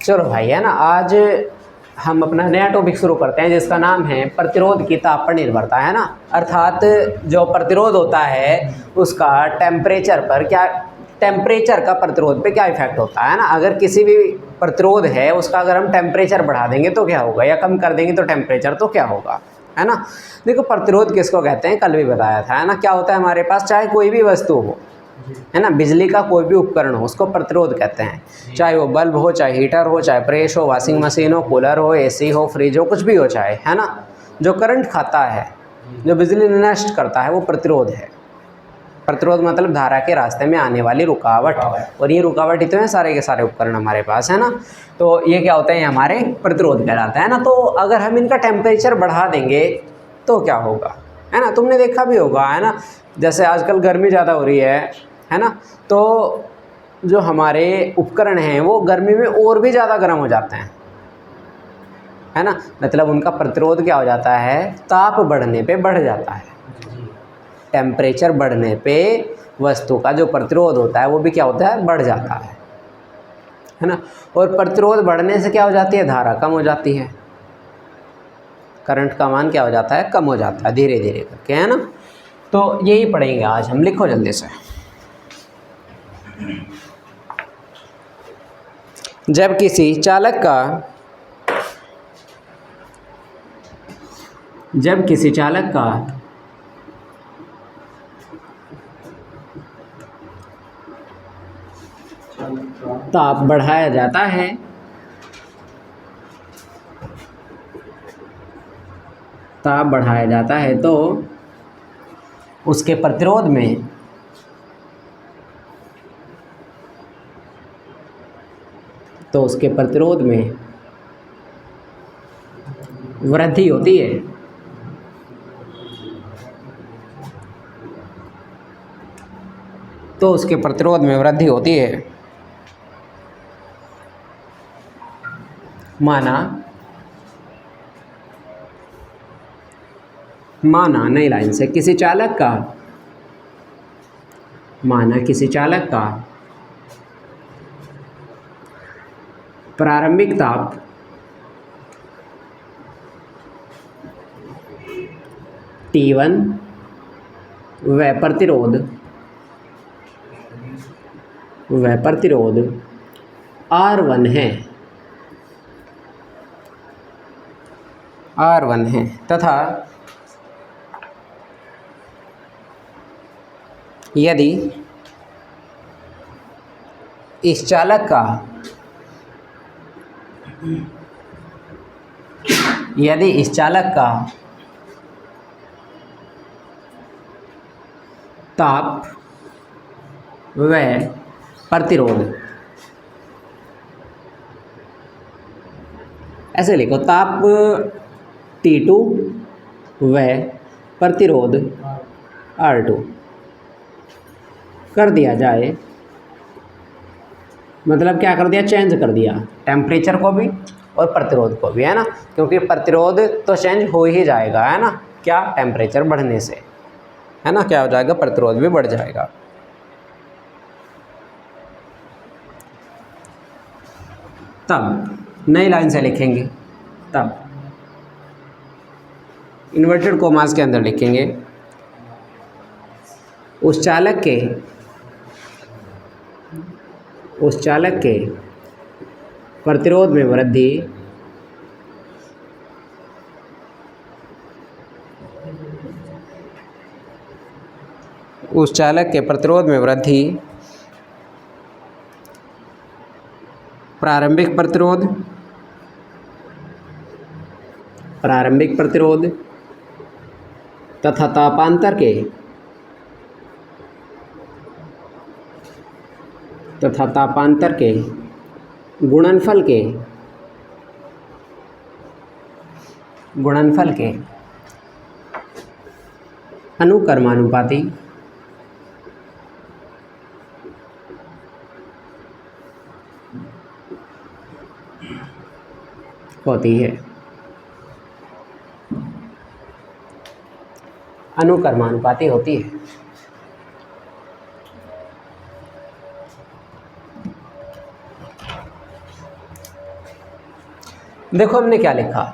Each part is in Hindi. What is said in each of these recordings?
चलो भाई, है ना, आज हम अपना नया टॉपिक शुरू करते हैं जिसका नाम है प्रतिरोध की ताप पर निर्भरता, है ना। अर्थात जो प्रतिरोध होता है उसका टेम्परेचर पर क्या, टेम्परेचर का प्रतिरोध पे क्या इफेक्ट होता है ना। अगर किसी भी प्रतिरोध है उसका अगर हम टेम्परेचर बढ़ा देंगे तो क्या होगा, या कम कर देंगे तो टेम्परेचर तो क्या होगा, है ना। देखो प्रतिरोध किसको कहते हैं, कल भी बताया था, है ना। क्या होता है हमारे पास, चाहे कोई भी वस्तु हो, है ना, बिजली का कोई भी उपकरण हो उसको प्रतिरोध कहते हैं। चाहे वो बल्ब हो, चाहे हीटर हो, चाहे प्रेस हो, वॉशिंग मशीन हो, कूलर हो, एसी हो, फ्रिज हो, कुछ भी हो चाहे, है ना। जो करंट खाता है, जो बिजली नष्ट करता है, वो प्रतिरोध है। प्रतिरोध मतलब धारा के रास्ते में आने वाली रुकावट, और ये रुकावट ही तो है सारे के सारे उपकरण हमारे पास, है ना। तो ये क्या होते हैं, हमारे प्रतिरोध कहलाते हैं ना। तो अगर हम इनका टेम्परेचर बढ़ा देंगे तो क्या होगा, है ना। तुमने देखा भी होगा, है ना, जैसे आजकल गर्मी ज़्यादा हो रही है ना। तो जो हमारे उपकरण हैं वो गर्मी में और भी ज़्यादा गर्म हो जाते हैं, है ना। मतलब उनका प्रतिरोध क्या हो जाता है, ताप बढ़ने पे बढ़ जाता है। टेम्परेचर बढ़ने पे वस्तु का जो प्रतिरोध होता है वो भी क्या होता है, बढ़ जाता है ना। और प्रतिरोध बढ़ने से क्या हो जाती है, धारा कम हो जाती है, करंट का मान क्या हो जाता है, कम हो जाता है धीरे धीरे करके, है ना। तो यही पढ़ेंगे आज हम, लिखो जल्दी से। जब किसी चालक का ताप बढ़ाया जाता है तो उसके प्रतिरोध में वृद्धि होती है। माना नई लाइन से, किसी चालक का प्रारंभिक ताप T1 व प्रतिरोध R1 है तथा यदि इस चालक का ताप व प्रतिरोध, ऐसे लिखो, ताप T2 व प्रतिरोध R2 कर दिया जाए, मतलब क्या कर दिया, चेंज कर दिया टेम्परेचर को भी और प्रतिरोध को भी, है ना। क्योंकि प्रतिरोध तो चेंज हो ही जाएगा, है ना, क्या, टेम्परेचर बढ़ने से, है ना। क्या हो जाएगा, प्रतिरोध भी बढ़ जाएगा। तब नई लाइन से लिखेंगे, तब इन्वर्टेड कोमास के अंदर लिखेंगे, उस चालक के प्रतिरोध में वृद्धि प्रारंभिक प्रतिरोध तथा तापांतर के गुणनफल के अनुक्रमानुपाती होती है। अनुक्रमानुपाती होती है। देखो हमने क्या लिखा,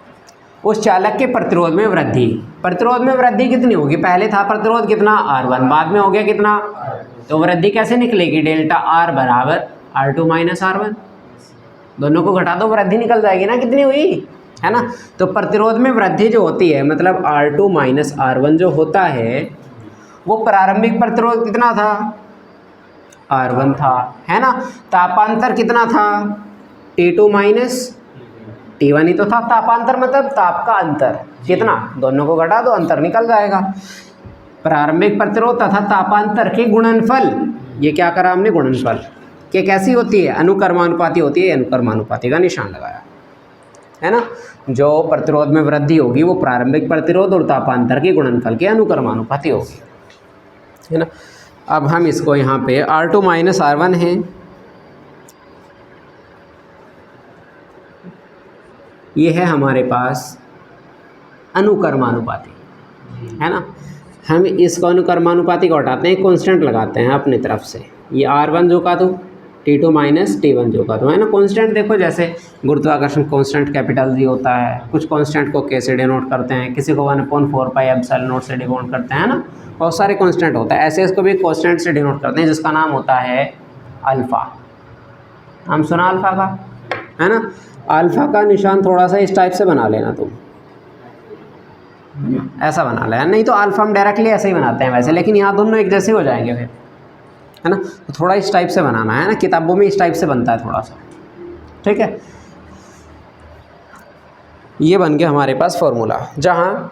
उस चालक के प्रतिरोध में वृद्धि। प्रतिरोध में वृद्धि कितनी होगी, पहले था प्रतिरोध कितना R1, बाद में हो गया कितना, तो वृद्धि कैसे निकलेगी, डेल्टा R बराबर R2 माइनस R1, दोनों को घटा दो वृद्धि निकल जाएगी ना, कितनी हुई, है ना। तो प्रतिरोध में वृद्धि जो होती है मतलब R2 माइनस R1 जो होता है वो प्रारंभिक प्रतिरोध कितना था, R1 था, है ना। तापांतर कितना था, T2 माइनस T1 ही तो था। तापांतर मतलब ताप का अंतर कितना, दोनों को घटा दो अंतर निकल जाएगा। प्रारंभिक प्रतिरोध तथा तापांतर के गुणनफल, ये क्या करा हमने, गुणनफल के कैसी होती है, अनुक्रमानुपाती होती है, अनुक्रमानुपाती का निशान लगाया, है ना। जो प्रतिरोध में वृद्धि होगी वो प्रारंभिक प्रतिरोध और तापांतर के गुणनफल के अनुक्रमानुपाती होगी, है ना। अब हम इसको यहाँ पे R2 माइनस R1 है, ये है हमारे पास अनुक्रमानुपाती, है ना। हम इसको अनुक्रमानुपाती को हटाते हैं, कांस्टेंट लगाते हैं अपनी तरफ से, ये R1 जो का तो T2 माइनस T1 जो का तो, है ना। कांस्टेंट देखो जैसे गुरुत्वाकर्षण कांस्टेंट कैपिटल जी होता है, कुछ कांस्टेंट को K से डिनोट करते हैं, किसी को 1/4 पाई एप्सिलॉन नॉट से डिनोट करते हैं ना, बहुत सारे कांस्टेंट होता है। ऐसे इसको भी कांस्टेंट से डिनोट करते हैं जिसका नाम होता है अल्फ़ा। हम सुना अल्फ़ा का, है ना। अल्फ़ा का निशान थोड़ा सा इस टाइप से बना लेना तुम, ऐसा बना लेना, नहीं तो अल्फ़ा हम डायरेक्टली ऐसे ही बनाते हैं वैसे, लेकिन यहाँ दोनों एक जैसे हो जाएंगे फिर, है ना। तो थोड़ा इस टाइप से बनाना है ना, किताबों में इस टाइप से बनता है थोड़ा सा, ठीक है। ये बन गया हमारे पास फॉर्मूला, जहाँ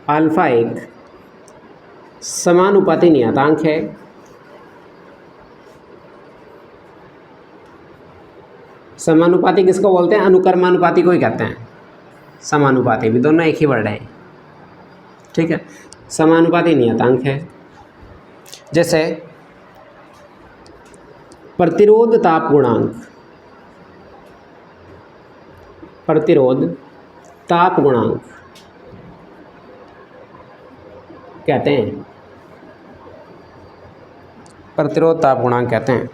अल्फ़ा एक समानुपाती नियतांक है, समानुपाती किसको बोलते हैं, अनुक्रमानुपाती को ही कहते हैं, समानुपाती भी दोनों एक ही वर्ड है, ठीक है। समानुपाती नियतांक है, जैसे प्रतिरोध ताप गुणांक, प्रतिरोध ताप गुणांक कहते हैं, प्रतिरोध ताप गुणांक कहते हैं।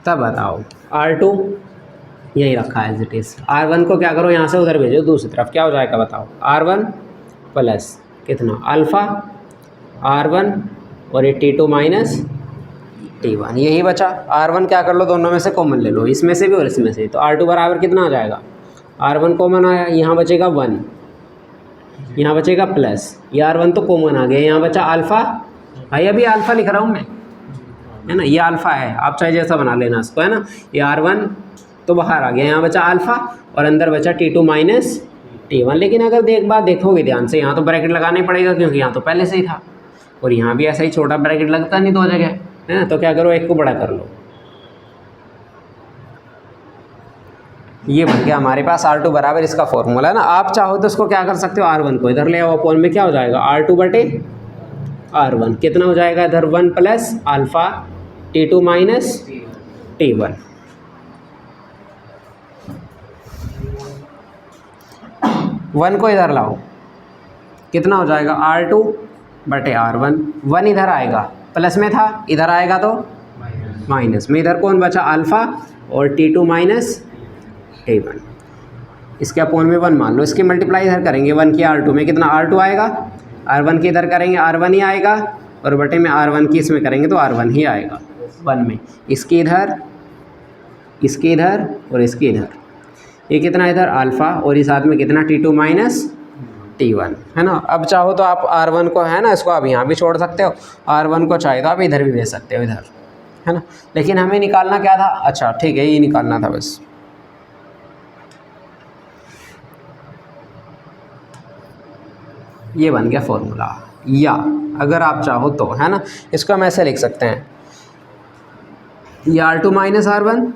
तब बताओ R2 यही रखा है एज इट इज़, R1 को क्या करो यहाँ से उधर भेजो दूसरी तरफ, क्या हो जाएगा बताओ, R1 प्लस कितना अल्फ़ा R1 और ये T2 माइनस T1, यही बचा। R1 क्या कर लो, दोनों में से कॉमन ले लो, इसमें से भी और इसमें से, तो R2 बराबर कितना आ जाएगा, R1 कॉमन आया, यहाँ बचेगा 1, यहाँ बचेगा प्लस, ये R1 तो कॉमन आ गया, यहाँ बचा अल्फ़ा, भाई अभी अल्फ़ा लिख रहा हूँ मैं, है ना, ये अल्फ़ा है, आप चाहे जैसा बना लेना इसको, है ना। ये R1 तो बाहर आ गया, यहाँ बचा अल्फ़ा और अंदर बचा T2 माइनस T1। लेकिन अगर देखोगे ध्यान से, यहाँ तो ब्रैकेट लगाना ही पड़ेगा क्योंकि यहाँ तो पहले से ही था, और यहाँ भी ऐसा ही छोटा ब्रैकेट लगता नहीं दो जगह, है ना। तो क्या करो, एक को बड़ा कर लो, ये बन गया हमारे पास R2 बराबर इसका फॉर्मूला, है ना। आप चाहो तो उसको क्या कर सकते हो, R1 को इधर ले आओ, अपॉन में क्या हो जाएगा, R2 बटे R1 कितना हो जाएगा, इधर 1 plus alpha T2 minus T1, one को इधर लाओ, कितना हो जाएगा, R2 बटे R1, 1 इधर आएगा, प्लस में था, इधर आएगा तो माइनस में, इधर कौन बचा अल्फ़ा और T2 माइनस T1, इसके अपॉन में 1 मान लो, इसकी मल्टीप्लाई इधर करेंगे 1 की R2 में, कितना R2 आएगा, R1 की इधर करेंगे R1 ही आएगा, और बटे में R1 की इसमें करेंगे तो R1 ही आएगा 1 में, इसकी इधर, इसकी इधर और इसकी इधर, ये कितना इधर अल्फ़ा और इस साथ में कितना T2 माइनस T1, है ना। अब चाहो तो आप R1 को, है ना, इसको आप यहाँ भी छोड़ सकते हो, R1 को चाहे तो आप इधर भी भेज सकते हो, इधर, है ना। लेकिन हमें निकालना क्या था, अच्छा ठीक है, ये निकालना था बस, ये बन गया फॉर्मूला। या अगर आप चाहो तो, है ना, इसको हम ऐसे लिख सकते हैं, ये R2 माइनस R1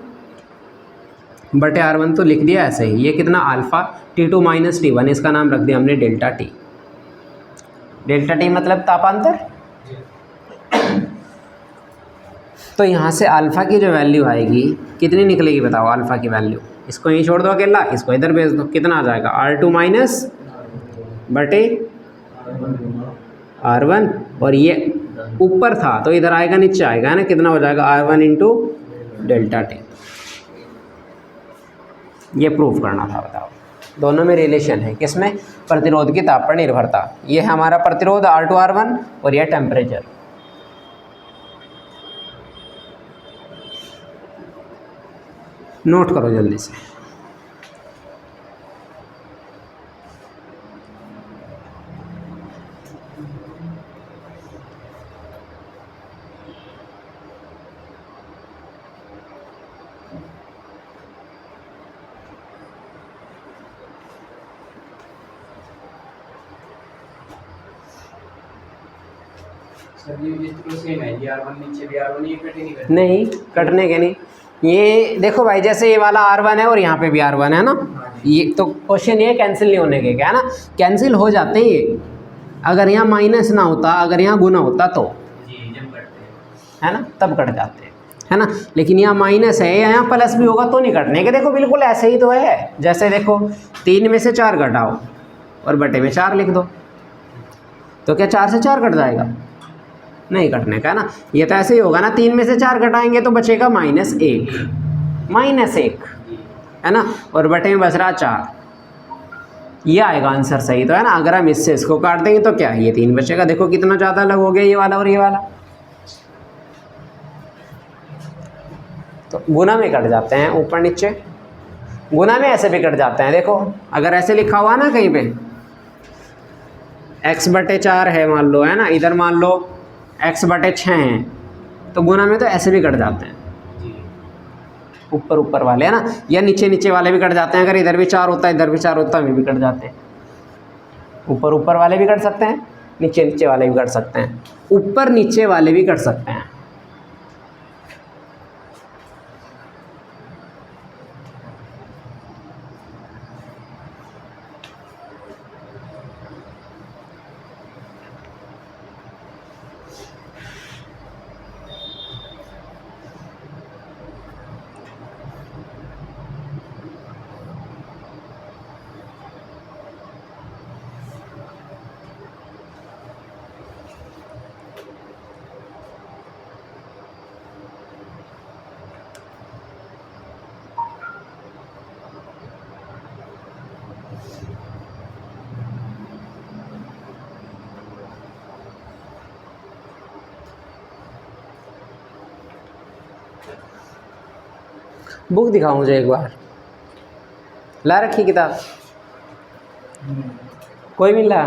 बटे R1 तो लिख दिया ऐसे ही, ये कितना अल्फ़ा T2 माइनस T1, इसका नाम रख दिया हमने डेल्टा T। डेल्टा T मतलब तापांतर। तो यहाँ से अल्फ़ा की जो वैल्यू आएगी कितनी निकलेगी बताओ, अल्फ़ा की वैल्यू, इसको यहीं छोड़ दो अकेला, इसको इधर भेज दो, कितना आ जाएगा R2 माइनस बटे R1 और ये ऊपर था तो इधर आएगा नीचे आएगा, है ना, कितना हो जाएगा R1 इंटू डेल्टा टी। ये प्रूफ करना था, बताओ। दोनों में रिलेशन है, किसमें? प्रतिरोध की ताप पर निर्भरता। ये है हमारा प्रतिरोध R2 R1 और यह टेम्परेचर। नोट करो जल्दी से। नहीं कटने के नहीं। ये देखो भाई, जैसे ये वाला R1 है और यहाँ पे भी R1 है ना, ये तो क्वेश्चन ये कैंसिल नहीं होने के, क्या है ना, कैंसिल हो जाते हैं ये। अगर यहाँ माइनस ना होता, अगर यहाँ गुना होता तो, है ना, तब कट जाते हैं, है ना। लेकिन यहाँ माइनस है, यहाँ प्लस भी होगा तो नहीं कटने के। देखो बिल्कुल ऐसे ही तो है, जैसे देखो 3 में से 4 घटाओ और बटे में 4 लिख दो, तो क्या 4 से 4 कट जाएगा? नहीं कटने का, है ना। ये तो ऐसे ही होगा ना, 3 में से 4 घटाएंगे तो बचेगा -1, है ना, और बटे में बच रहा 4। ये आएगा आंसर सही तो, है ना। अगर हम इससे इसको काट देंगे तो क्या, ये 3 बचेगा। देखो कितना ज़्यादा अलग हो गया ये वाला और ये वाला, तो गुना में कट जाते हैं ऊपर नीचे। गुना में ऐसे भी कट जाते हैं, देखो अगर ऐसे लिखा हुआ ना कहीं पे x/4 है मान लो, है ना, इधर मान लो x/6 हैं, तो गुना में तो ऐसे भी कट जाते हैं, ऊपर ऊपर वाले, है ना, या नीचे नीचे वाले भी कट जाते हैं। अगर इधर भी 4 होता है, इधर भी 4 होता है, भी कट जाते हैं। ऊपर ऊपर वाले भी कट सकते हैं, नीचे नीचे वाले भी कट सकते हैं, ऊपर नीचे वाले भी कट सकते हैं। बुक दिखाओ मुझे एक बार, ला रखी किताब? कोई भी ला?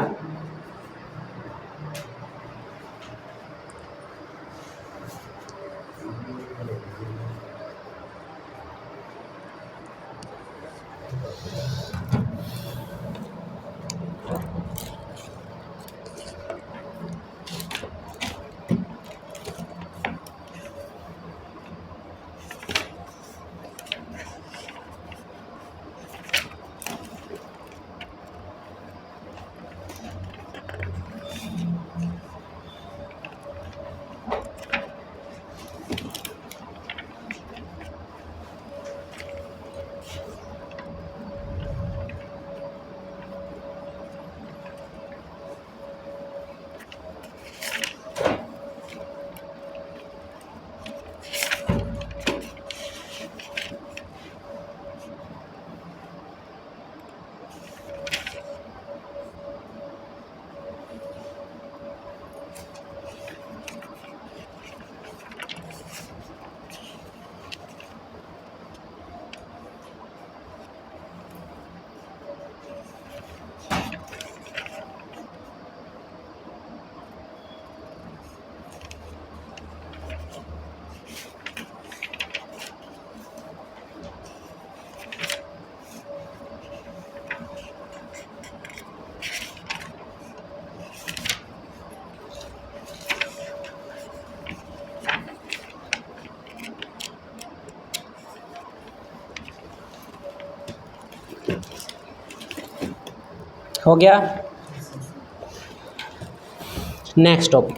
हो गया। Next topic,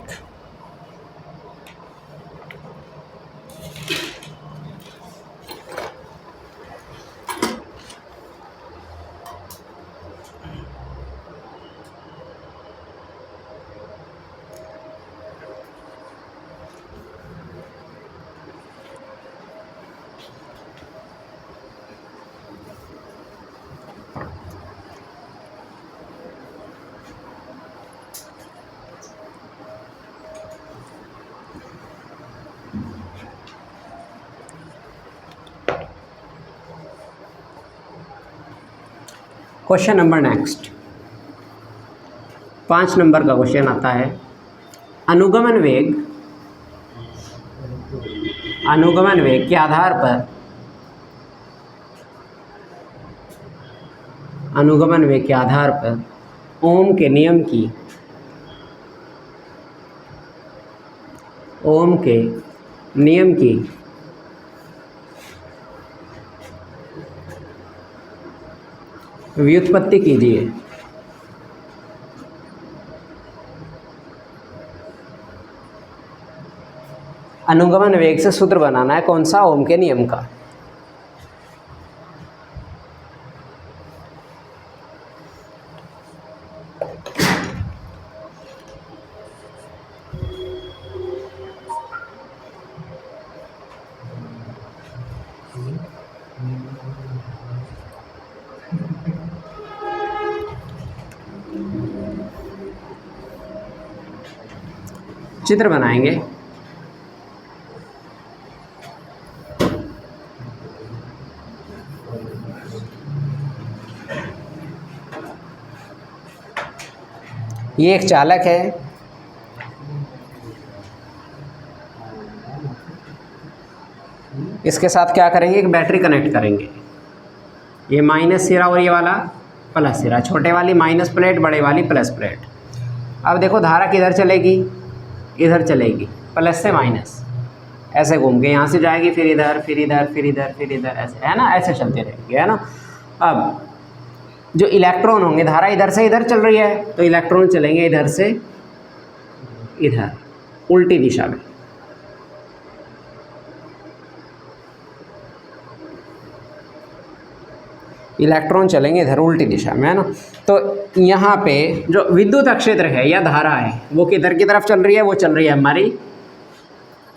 question number next 5 number का क्वेश्चन आता है, अनुगमन वेग के आधार पर ओम के नियम की व्युत्पत्ति कीजिए। अनुगमन वेग से सूत्र बनाना है, कौन सा? ओम के नियम का। चित्र बनाएंगे। ये एक चालक है, इसके साथ क्या करेंगे? एक बैटरी कनेक्ट करेंगे। ये माइनस सिरा और ये वाला प्लस सिरा, छोटे वाली माइनस प्लेट, बड़े वाली प्लस प्लेट। अब देखो धारा किधर चलेगी? इधर चलेगी, प्लस से माइनस, ऐसे घूम के यहाँ से जाएगी, फिर इधर, फिर इधर, फिर इधर, फिर इधर, ऐसे है ना, ऐसे चलती रहेगी, है ना। अब जो इलेक्ट्रॉन होंगे, धारा इधर से इधर चल रही है, तो इलेक्ट्रॉन चलेंगे इधर से इधर, उल्टी दिशा में। इलेक्ट्रॉन चलेंगे इधर उल्टी दिशा में, है ना। तो यहाँ पे जो विद्युत क्षेत्र है या धारा है वो किधर की तरफ चल रही है? वो चल रही है हमारी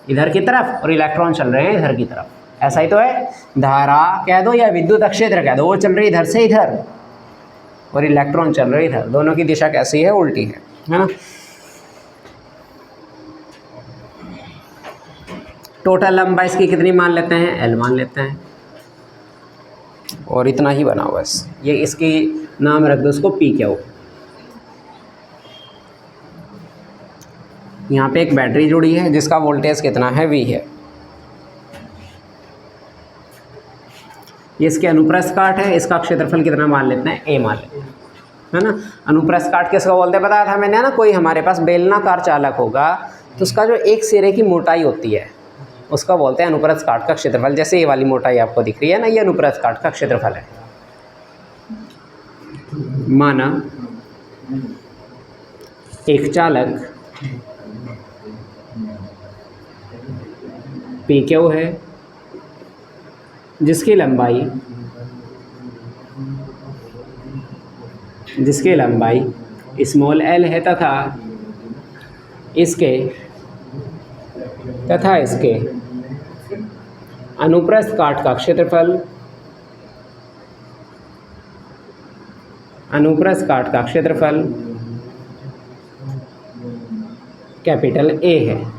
इधर की तरफ, और इलेक्ट्रॉन चल रहे हैं इधर की तरफ। ऐसा ही तो है, धारा कह दो या विद्युत क्षेत्र कह दो, वो चल रही है इधर से इधर, और इलेक्ट्रॉन चल रहे इधर। दोनों की दिशा कैसी है? उल्टी है ना। टोटल लंबाई इसकी कितनी मान लेते हैं? एल मान लेते हैं, और इतना ही बना बस। ये इसकी नाम रख दो उसको पी क्यू। यहाँ पे एक बैटरी जुड़ी है जिसका वोल्टेज कितना है? वी है। ये इसके अनुप्रस्थ काट है, इसका क्षेत्रफल कितना मान लेते हैं? ए मान लेते हैं, है ना। अनुप्रस्थ काट किसको बोलते हैं बताया था मैंने, ना। कोई हमारे पास बेलनाकार चालक होगा तो उसका जो एक सिरे की मोटाई होती है उसका बोलते हैं अनुप्रस्थ काट का क्षेत्रफल। जैसे ये वाली मोटाई आपको दिख रही है ना, ये अनुप्रस्थ काट का क्षेत्रफल है। माना एक चालक पी क्यू है जिसकी लंबाई स्मॉल एल है तथा इसके अनुप्रस्थ काट का क्षेत्रफल कैपिटल ए है।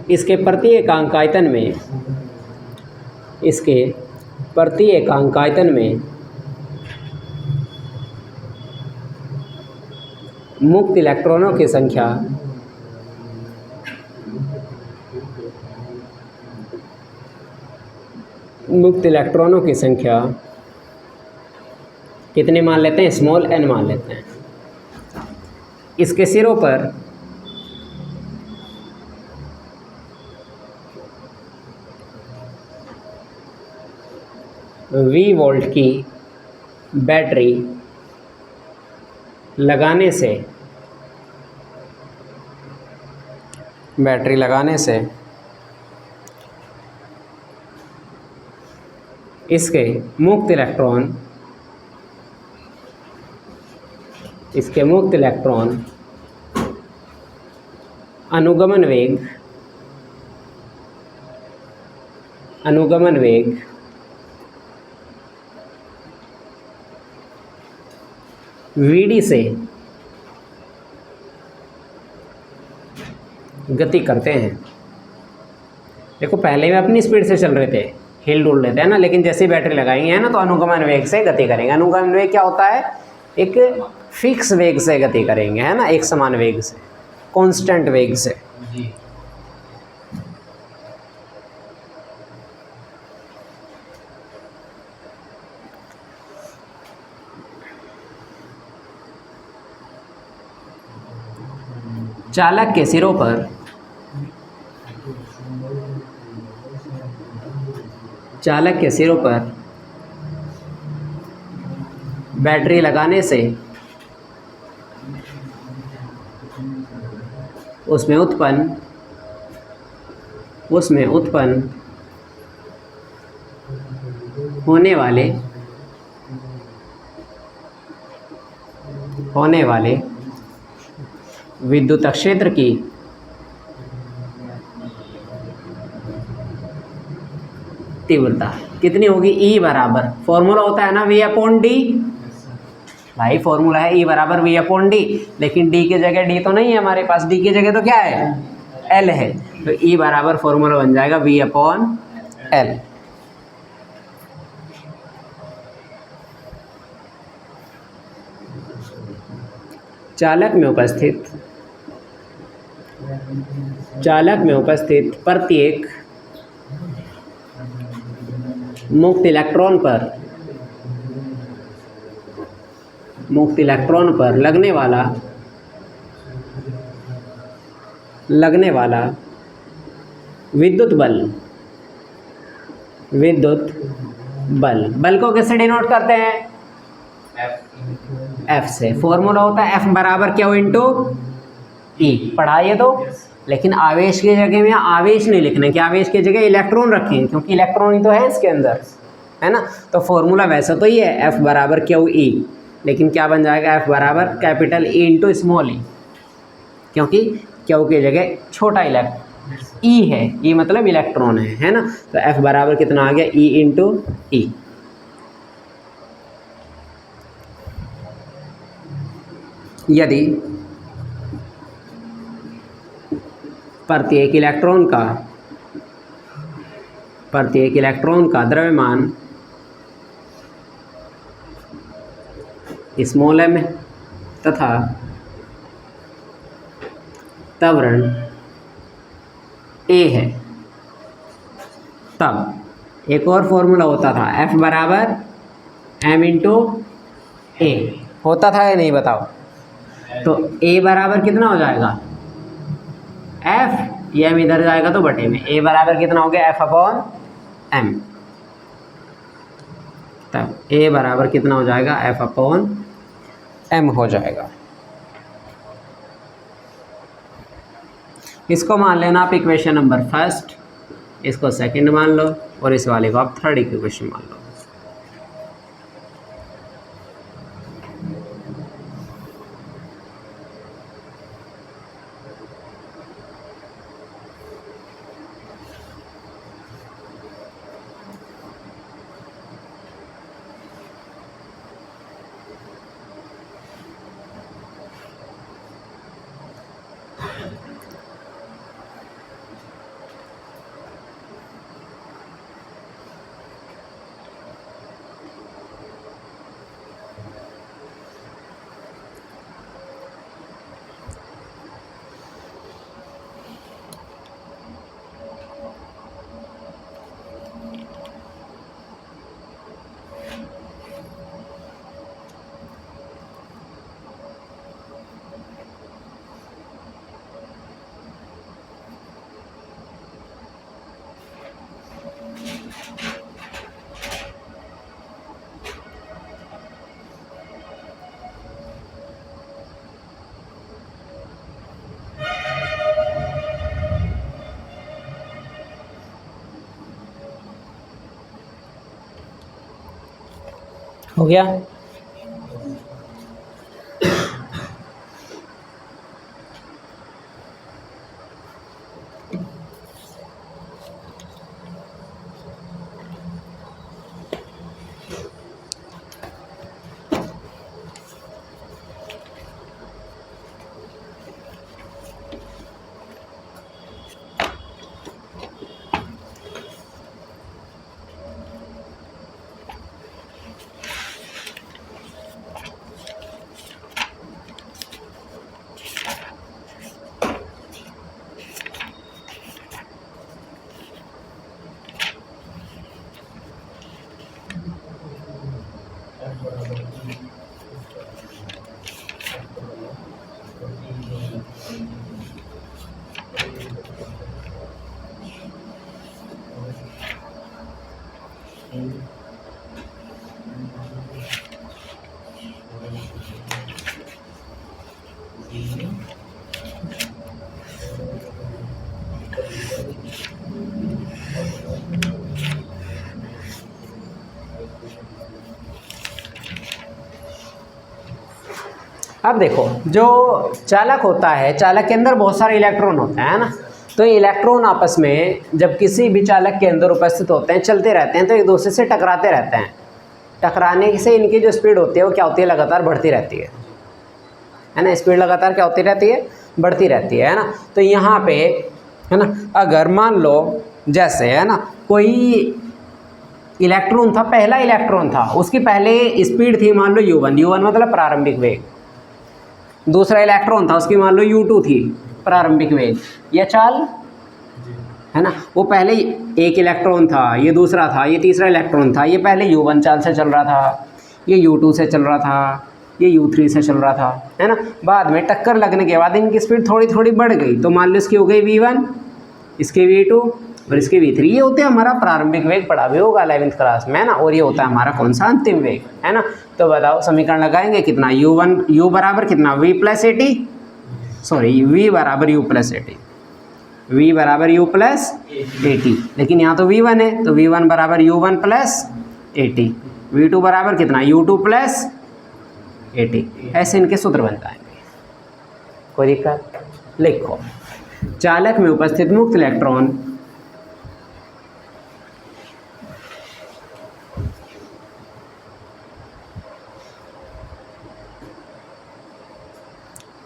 इसके प्रति एकांक आयतन में मुक्त इलेक्ट्रॉनों की संख्या कितने मान लेते हैं? स्मॉल एन मान लेते हैं। इसके सिरों पर V वोल्ट की बैटरी लगाने से इसके मुक्त इलेक्ट्रॉन अनुगमन वेग VD गति करते हैं। देखो पहले में अपनी स्पीड से चल रहे थे, हिल डुल रहे थे, है ना, लेकिन जैसे ही बैटरी लगाएंगे, है ना, तो अनुगमन वेग से गति करेंगे। अनुगमन वेग क्या होता है? एक फिक्स वेग से गति करेंगे, है ना, एक समान वेग से, कांस्टेंट वेग से। चालक के सिरों पर बैटरी लगाने से उसमें उत्पन्न होने वाले विद्युत क्षेत्र की तीव्रता कितनी होगी? E बराबर, फॉर्मूला होता है ना V/D। भाई फॉर्मूला है E बराबर V/D, लेकिन D की जगह D तो नहीं है हमारे पास, D की जगह तो क्या है? L है। तो E बराबर फॉर्मूला बन जाएगा V/L। चालक में उपस्थित प्रत्येक मुक्त इलेक्ट्रॉन पर लगने वाला विद्युत बल को किससे डिनोट करते हैं? F से। फॉर्मूला होता है F बराबर Q इंटू E। पढ़ा ये तो, लेकिन आवेश की जगह में आवेश नहीं लिखना है कि आवेश की जगह इलेक्ट्रॉन रखें, क्योंकि इलेक्ट्रॉन ही तो है इसके अंदर, है ना। तो फॉर्मूला वैसा तो ही है F बराबर QE, लेकिन क्या बन जाएगा? F बराबर कैपिटल E इंटू स्मॉल ई, क्योंकि Q की जगह छोटा E है, E मतलब इलेक्ट्रॉन है ना। तो F बराबर कितना आ गया? E इंटू ई। यदि प्रत्येक इलेक्ट्रॉन का द्रव्यमान स्मॉल m तथा त्वरण a है, तब एक और फॉर्मूला होता था F बराबर m इंटू ए। होता था या नहीं बताओ? तो a बराबर कितना हो जाएगा? F, ये m इधर जाएगा तो बटे में, a बराबर कितना हो गया? F/m। तब a बराबर कितना हो जाएगा? F/m हो जाएगा। इसको मान लेना आप इक्वेशन नंबर फर्स्ट, इसको सेकंड मान लो, और इस वाले को आप थर्ड इक्वेशन मान लो। हो गया? अब देखो, जो चालक होता है, चालक के अंदर बहुत सारे इलेक्ट्रॉन होते हैं, है ना। तो इलेक्ट्रॉन आपस में जब किसी भी चालक के अंदर उपस्थित होते हैं, चलते रहते हैं, तो एक दूसरे से टकराते रहते हैं। टकराने से इनकी जो स्पीड होती है वो क्या होती है, लगातार बढ़ती रहती है ना। स्पीड लगातार क्या होती रहती है, बढ़ती रहती है ना। तो यहाँ पे है ना, अगर मान लो जैसे है ना, कोई इलेक्ट्रॉन था, पहला इलेक्ट्रॉन था, उसकी पहले स्पीड थी मान लो u1, u1 मतलब प्रारंभिक वेग। दूसरा इलेक्ट्रॉन था, उसकी मान लो u2 थी प्रारंभिक वेग या चाल, है ना। वो पहले एक इलेक्ट्रॉन था, ये दूसरा था, ये तीसरा इलेक्ट्रॉन था, ये पहले u1 चाल से चल रहा था, ये u2 से चल रहा था, ये u3 से चल रहा था, है ना। बाद में टक्कर लगने के बाद इनकी स्पीड थोड़ी थोड़ी बढ़ गई, तो मान लो इसकी हो गई v1, इसकी v2 और इसके v3। ये होते हैं हमारा प्रारंभिक वेग, पढ़ा भी होगा 11वीं क्लास में, है ना। और ये होता है हमारा कौन सा, अंतिम वेग, है ना। तो बताओ समीकरण लगाएंगे कितना, u बराबर कितना, v plus A T, sorry v बराबर u plus A T, v बराबर u प्लस ए टी। लेकिन यहाँ तो v1 है, तो v1 बराबर u1 plus A T, v2 बराबर कितना, u2 प्लस ए टी। ऐसे इनके सूत्र बन जाएंगे। कोई दिक्कत, लिखो चालक में उपस्थित मुक्त इलेक्ट्रॉन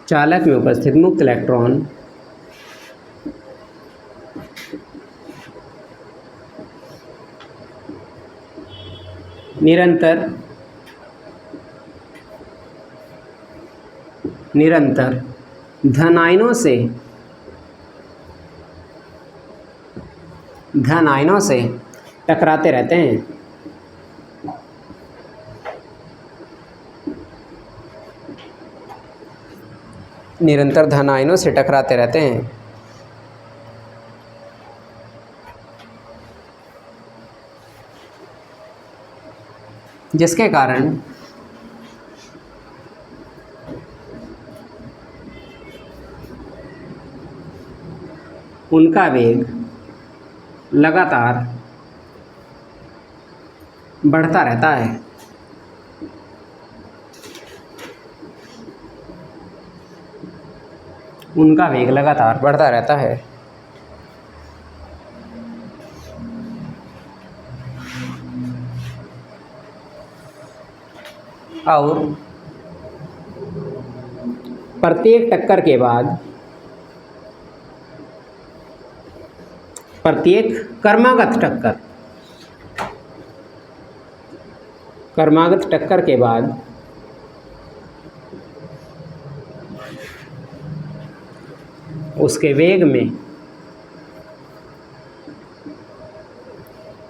चालक में उपस्थित मुक्त इलेक्ट्रॉन निरंतर धन आयनों से टकराते रहते हैं। निरंतर धन आयनों से टकराते रहते हैं, जिसके कारण उनका वेग लगातार बढ़ता रहता है। उनका वेग लगातार बढ़ता रहता है। और प्रत्येक टक्कर के बाद, प्रत्येक क्रमागत टक्कर के बाद उसके वेग में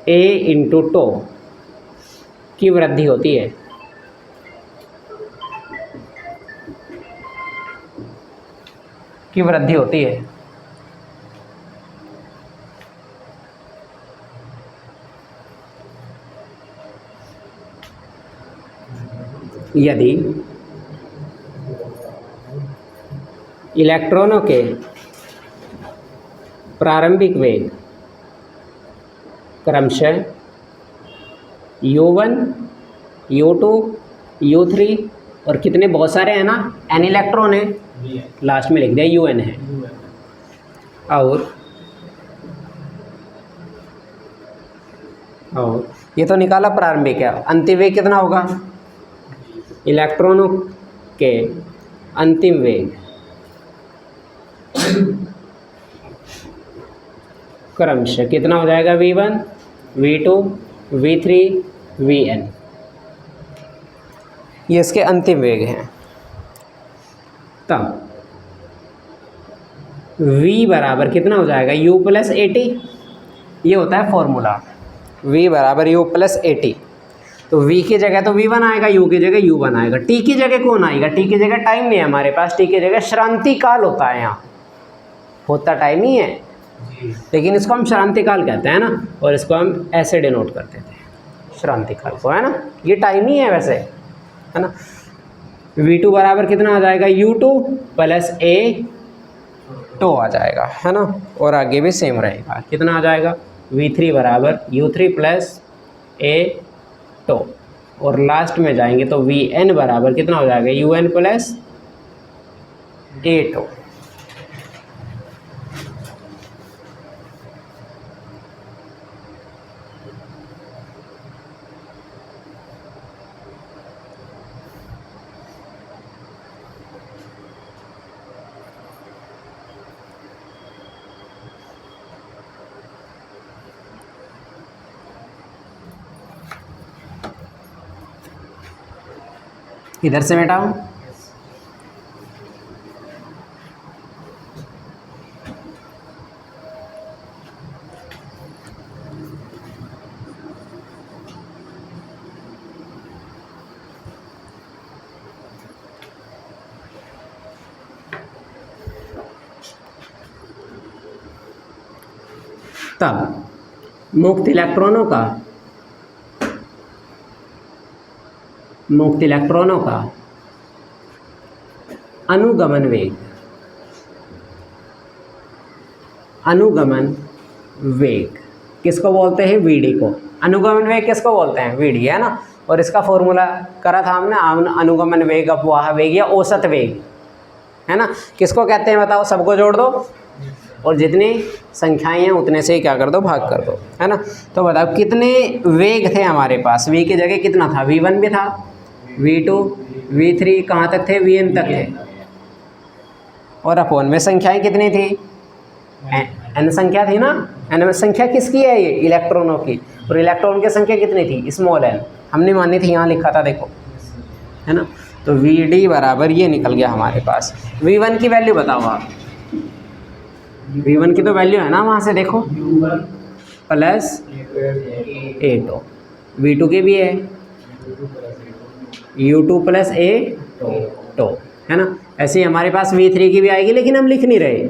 a इंटू टो की वृद्धि होती है। यदि इलेक्ट्रॉनों के प्रारंभिक वेग क्रमशः u1, u2, u3 और कितने बहुत सारे हैं ना, n इलेक्ट्रॉन है, लास्ट में लिख दिया un है, और ये तो निकाला प्रारंभिक है। अंतिम वेग कितना होगा, इलेक्ट्रॉनों के अंतिम वेग क्रमशः कितना हो जाएगा, v1, v2, v3, vn। ये इसके अंतिम वेग हैं। तब v बराबर कितना हो जाएगा, u प्लस ए टी। ये होता है फॉर्मूला, v बराबर u प्लस ए टी। तो v की जगह तो v1 आएगा, u की जगह u1 आएगा। t की जगह कौन आएगा, t की जगह टाइम नहीं है हमारे पास, t की जगह श्रांति काल होता है। यहाँ होता टाइम ही है, लेकिन इसको हम श्रांति काल कहते हैं ना, और इसको हम ऐसे डिनोट करते थे श्रांति काल को, है ना। ये टाइम ही है वैसे, है ना। v2 बराबर कितना आ जाएगा, u2 plus A to a जाएगा, है ना। और आगे भी सेम रहेगा, कितना आ जाएगा, v3 बराबर u3 प्लस ए टो। और लास्ट में जाएंगे तो vn बराबर कितना हो जाएगा, un प्लस A2। इधर से मिटाओ। तब मुक्त इलेक्ट्रॉनों का अनुगमन वेग किसको बोलते हैं? वीडी को। अनुगमन वेग किसको बोलते हैं? वीडी, है ना। और इसका फॉर्मूला करा था हमने, अनुगमन वेग, अपवाह वेग या औसत वेग, है ना। किसको कहते हैं बताओ? सबको जोड़ दो और जितनी संख्याएं हैं उतने से ही क्या कर दो? भाग कर दो, है ना। तो बताओ कितने वेग थे हमारे पास? v की जगह कितना था? v1 भी था, v2, v3, कहाँ तक थे? vn तक थे। और अपॉन में संख्याएं कितनी थी? n संख्या थी ना। n संख्या किसकी है? ये इलेक्ट्रॉनों की। और इलेक्ट्रॉन की संख्या कितनी थी? Small n। हमने मानी थी, यहाँ लिखा था देखो, है ना। तो Vd बराबर ये निकल गया हमारे पास। v1 की वैल्यू बताओ आप। v1 की तो वैल्यू है ना, वहाँ से देखो, प्लस A2। v2 की भी है, U2 प्लस A2, है ना। ऐसे ही हमारे पास v3 की भी आएगी, लेकिन हम लिख नहीं रहे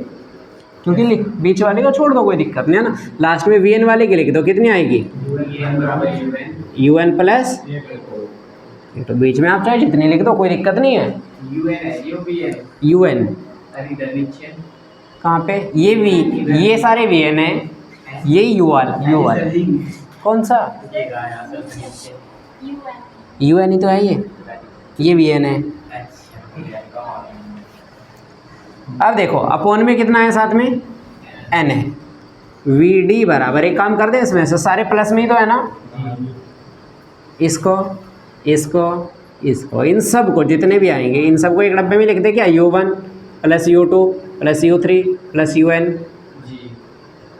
क्योंकि बीच वाले को छोड़ दो, कोई दिक्कत नहीं, है ना। लास्ट में vn वाले की लिख दो, कितनी आएगी? un प्लस, तो बीच में आप चाहे जितनी लिख दो, कोई दिक्कत नहीं है। un कहाँ पे? ये v, ये सारे vn है, ये un कौन सा? un ही तो है, ये vn है। अब देखो अपॉन में कितना है? साथ में n है। Vd बराबर, एक काम कर दे, इसमें से सारे प्लस में ही तो है ना। इसको इन सब को जितने भी आएंगे, इन सब को एक डब्बे में लिख दे क्या? U1 plus U2 plus U3 plus UN,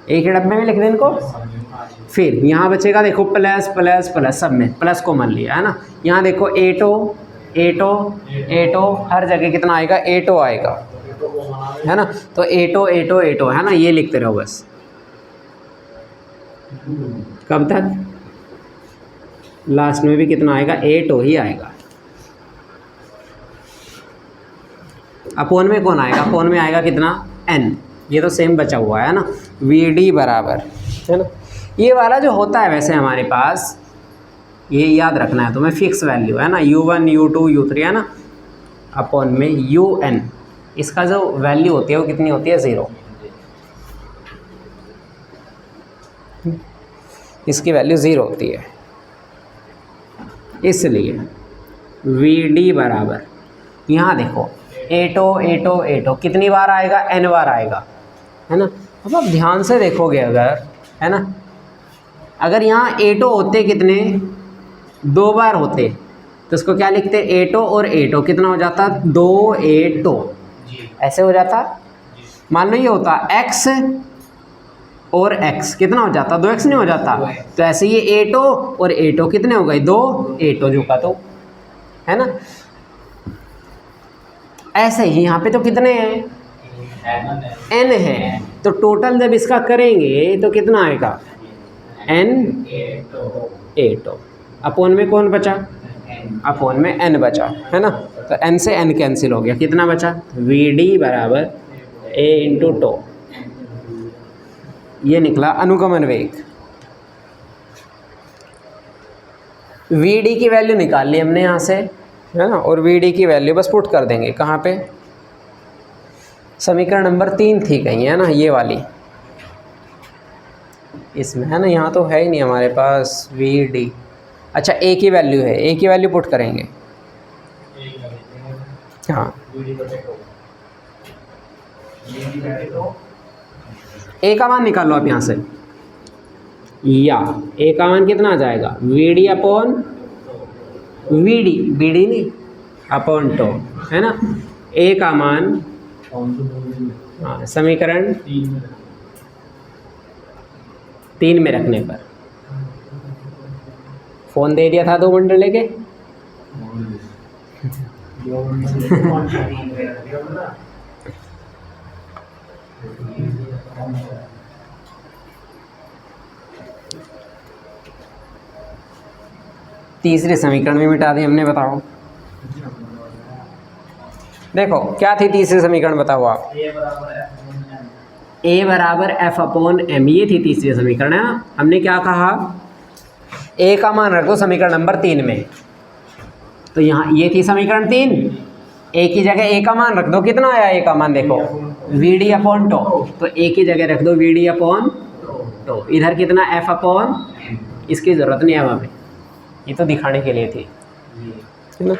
एक ही डब्बे में लिख दे इनको। फिर यहाँ बचेगा देखो प्लस प्लस प्लस, सब में प्लस को मान लिया, है ना। यहाँ देखो A2 हर जगह कितना आएगा? A2 आएगा, है ना। तो A2 है ना, ये लिखते रहो बस। कब तक? लास्ट में भी कितना आएगा? A2 ही आएगा। अपॉन में कौन आएगा? अपॉन में आएगा कितना? n। ये तो सेम बचा हुआ है ना। Vd बराबर, है ना। ये वाला जो होता है वैसे हमारे पास, ये याद रखना है तुम्हें, फिक्स वैल्यू है ना। U1 U2 U3, है ना। अपॉन में UN, इसका जो वैल्यू होती है वो कितनी होती है? 0। इसकी वैल्यू 0 होती है, इसलिए Vd बराबर, यहाँ देखो A2 कितनी बार आएगा? n बार आएगा, है ना। अब आप ध्यान से देखोगे अगर, है ना, अगर यहाँ A2 होते कितने? 2 बार होते, तो इसको क्या लिखते? A2 और A2 कितना हो जाता? 2A2, ऐसे हो जाता। मान लो ये होता x और x, कितना हो जाता? 2x नहीं हो जाता? तो ऐसे ये A2 और A2 कितने हो गए? 2A2 जो का तो, है ना। ऐसे ही यहाँ पे तो कितने हैं? n है। तो टोटल जब इसका करेंगे तो कितना आएगा? A2। अपॉन में कौन बचा? अपॉन में n बचा, है ना। तो n से n कैंसिल हो गया, कितना बचा? Vd बराबर A इंटू टो, ये निकला अनुगमन वेग। Vd की वैल्यू निकाल ली हमने यहाँ से, है ना। और Vd की वैल्यू बस पुट कर देंगे कहाँ पे? समीकरण नंबर 3 थी कहीं, है ना, ये वाली, इसमें, है ना। यहाँ तो है ही नहीं हमारे पास Vd। अच्छा, A की वैल्यू है, A की वैल्यू पुट करेंगे, हाँ। ए का मान निकाल लो आप यहाँ से, या ए का मान कितना आ जाएगा, V D upon V D नहीं अपॉन टो, है ना। ए का मान, हाँ, समीकरण 3 में रखने पर। फोन दे दिया था 2 मिनट लेके। तीसरे समीकरण में मिटा दी हमने, बताओ। देखो क्या थी तीसरे समीकरण, बताओ आप। ए बराबर एफ अपॉन एम, ये थी तीसरे समीकरण, है ना। हमने क्या कहा, ए का मान रख दो समीकरण नंबर 3 में। तो यहाँ ये थी समीकरण 3, ए की जगह ए का मान रख दो। कितना आया ए का मान, देखो वी डी अपॉन टो, तो ए की जगह रख दो वी डी अपॉन टो। इधर कितना, एफ अपॉन, इसकी ज़रूरत नहीं है हमें, ये तो दिखाने के लिए थी, है ना।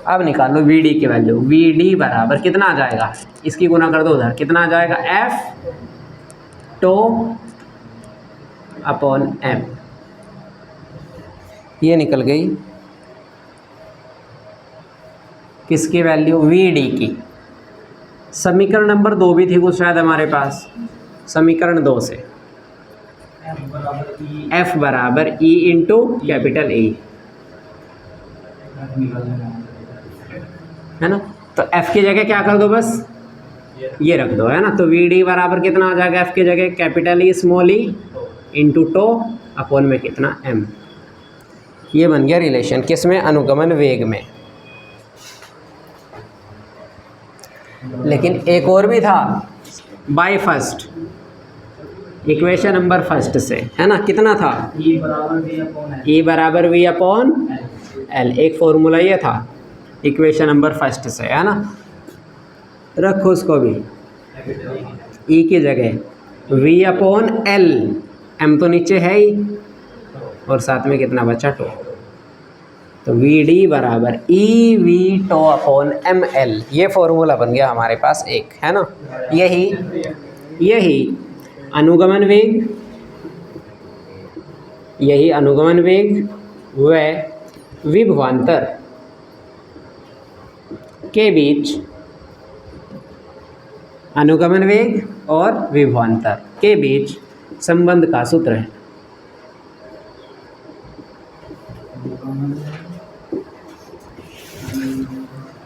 अब निकाल लो वी डी की वैल्यू। वी डी बराबर कितना आ जाएगा, इसकी गुना कर दो उधर, कितना आ जाएगा, एफ टो अपॉन एम, ये निकल गई किसकी वैल्यू, वी डी की। समीकरण नंबर 2 भी थी कुछ शायद हमारे पास, समीकरण 2 से एफ बराबर ई इंटू कैपिटल ई, है ना। तो एफ की जगह क्या कर दो, बस ये रख दो, है ना। तो वी डी बराबर कितना आ जाएगा, एफ की जगह capital E small E into tau upon में कितना, एम। ये बन गया रिलेशन, किस में, अनुगमन वेग में। लेकिन एक और भी था, by first, equation number first से, है ना। कितना था, ई बराबर वी अपॉन एल, एक फॉर्मूला ये था इक्वेशन नंबर फर्स्ट से, है ना। रखो उसको भी, ई की जगह वी अपॉन एल, एम तो नीचे है ही, और साथ में कितना बचा, टो। तो वी डी बराबर E V tau upon M L, ये फॉर्मूला बन गया हमारे पास एक, है ना। यही अनुगमन वेग, यही अनुगमन वेग व विभवांतर के बीच, अनुगमन वेग और विभवांतर के बीच संबंध का सूत्र है।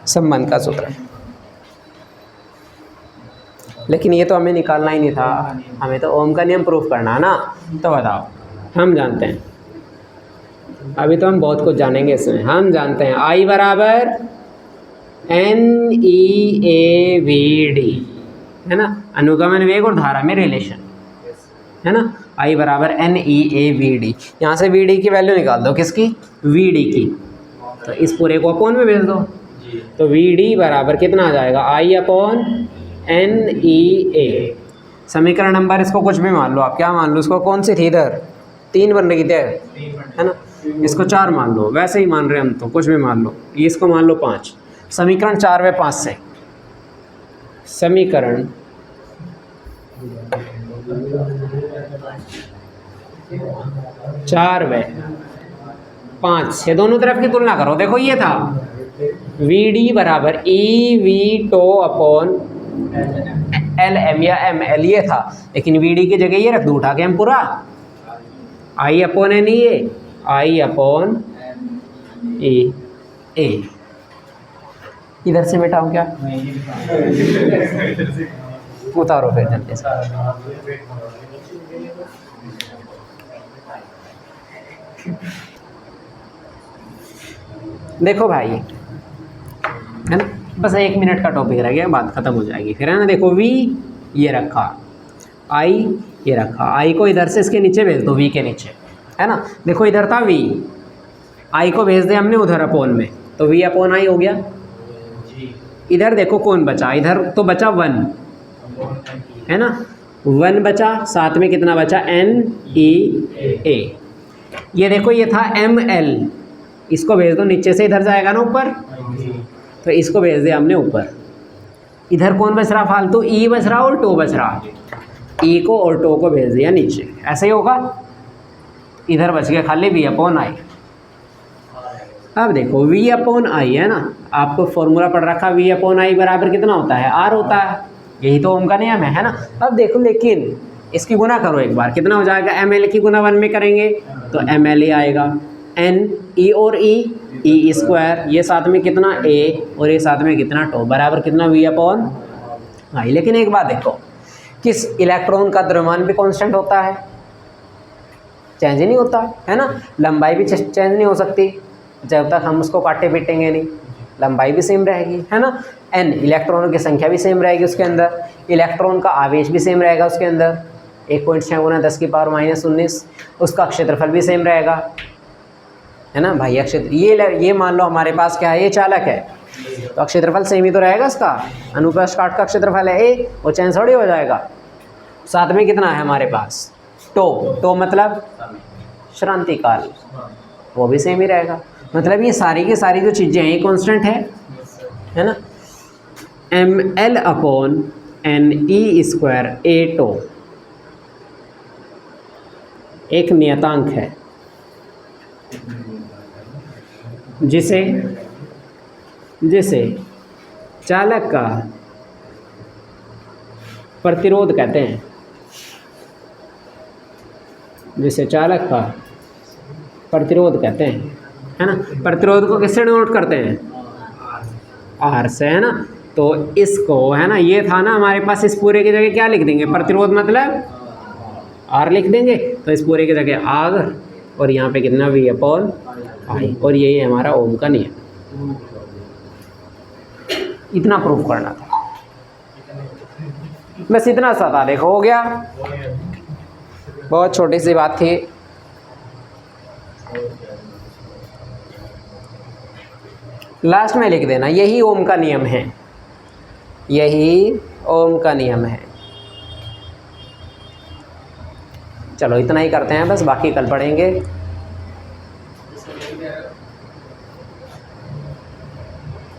संबंध का सूत्र है, लेकिन ये तो हमें निकालना ही नहीं था, हमें तो ओम का नियम प्रूफ करना है ना। तो बताओ, हम जानते हैं, अभी तो हम बहुत कुछ जानेंगे इसमें। हम जानते हैं आई बराबर N E A V D, है ना। अनुगमन वेग और धारा में रिलेशन, है ना। आई बराबर N E A V D, यहाँ से वी डी की वैल्यू निकाल दो, किसकी, वी डी की। तो इस पूरे को अपॉन में भेज दो, तो वी डी बराबर कितना आ जाएगा, आई अपॉन एन ई ए। समीकरण नंबर इसको कुछ भी मान लो आप, क्या मान लो इसको, कौन सी थी इधर, 3 बन रही थी, है ना। इसको 4 मान लो, वैसे ही मान रहे हम तो, कुछ भी मान लो। ये इसको मान लो 5, समीकरण 4 व 5 से, समीकरण 4 व 5 से दोनों तरफ की तुलना करो। देखो ये था वी डी बराबर E V tau upon L M या एम एल, ये था। लेकिन वी डी की जगह ये रख दो उठा के हम पूरा, आई अपॉन एन ई ए, आई अपॉन ए ए। इधर से मिटाऊं क्या, उतारो फिर जल्दी से। देखो भाई, है ना, बस 1 मिनट का टॉपिक रह गया, बात खत्म हो जाएगी फिर, है ना। देखो वी ये रखा, आई ये रखा, आई को इधर से इसके नीचे भेज दो, वी के नीचे, है ना। देखो इधर था वी, आई को भेज दिया हमने उधर अपॉन में, तो वी अपॉन आई हो गया। इधर देखो कौन बचा, इधर तो बचा 1, है ना, 1 बचा, साथ में कितना बचा, एन ई ए। ये देखो ये था एम एल, इसको भेज दो, नीचे से इधर जाएगा ना ऊपर, तो इसको भेज दिया हमने ऊपर। इधर कौन बच रहा फालतू, ई बच रहा और टो बच रहा, ई को और टो को भेज दिया नीचे, ऐसे ही होगा। इधर बच गया खाली वी अपॉन आई। अब देखो वी अपॉन आई है ना, आपको फॉर्मूला पढ़ रखा, वी अपॉन आई बराबर कितना होता है, आर होता है, यही तो ओम का नियम है ना। अब देखो लेकिन इसकी गुना करो एक बार, कितना हो जाएगा, एम एल की गुना 1 में करेंगे तो एम एल ही आएगा, एन ई और ई स्क्वायर, ये साथ में कितना ए और ये साथ में कितना टो, बराबर कितना वी अपॉन आई। लेकिन एक बात देखो, किस इलेक्ट्रॉन का द्रव्यमान भी कांस्टेंट होता है, चेंज नहीं होता है ना, लंबाई भी चेंज नहीं हो सकती जब तक हम उसको काटे पीटेंगे नहीं, लंबाई भी सेम रहेगी है ना। एन इलेक्ट्रॉनों की संख्या भी सेम रहेगी उसके अंदर, इलेक्ट्रॉन का आवेश भी सेम रहेगा उसके अंदर, 1.6 गुना 10 की पावर -19, उसका क्षेत्रफल भी सेम रहेगा है ना। बाह्य क्षेत्र ये मान लो हमारे पास क्या है, ये चालक है तो क्षेत्रफल सेम ही तो रहेगा इसका, अनुप्रस्थ काट का क्षेत्रफल है ए, वो चेंज थोड़ी हो जाएगा। साथ में कितना है हमारे पास, टो मतलब श्रांति काल, वो भी सेम ही रहेगा। मतलब ये सारी की सारी जो चीज़ें हैं ये कांस्टेंट है ना। M L upon N E square A tau एक नियतांक है जिसे चालक का प्रतिरोध कहते हैं, जिसे चालक का प्रतिरोध कहते हैं है ना। प्रतिरोध को किससे डिनोट करते हैं, आर से है ना। तो इसको है ना, ये था ना हमारे पास, इस पूरे की जगह क्या लिख देंगे, प्रतिरोध मतलब आर लिख देंगे, तो इस पूरे की जगह आर और यहाँ पे कितना वी अपॉन आई, और यही है हमारा ओम का नियम। इतना प्रूफ करना था, बस इतना सा था, देखो हो गया, बहुत छोटी सी बात थी। लास्ट में लिख देना यही ओम का नियम है, यही ओम का नियम है। चलो इतना ही करते हैं बस, बाकी कल पढ़ेंगे।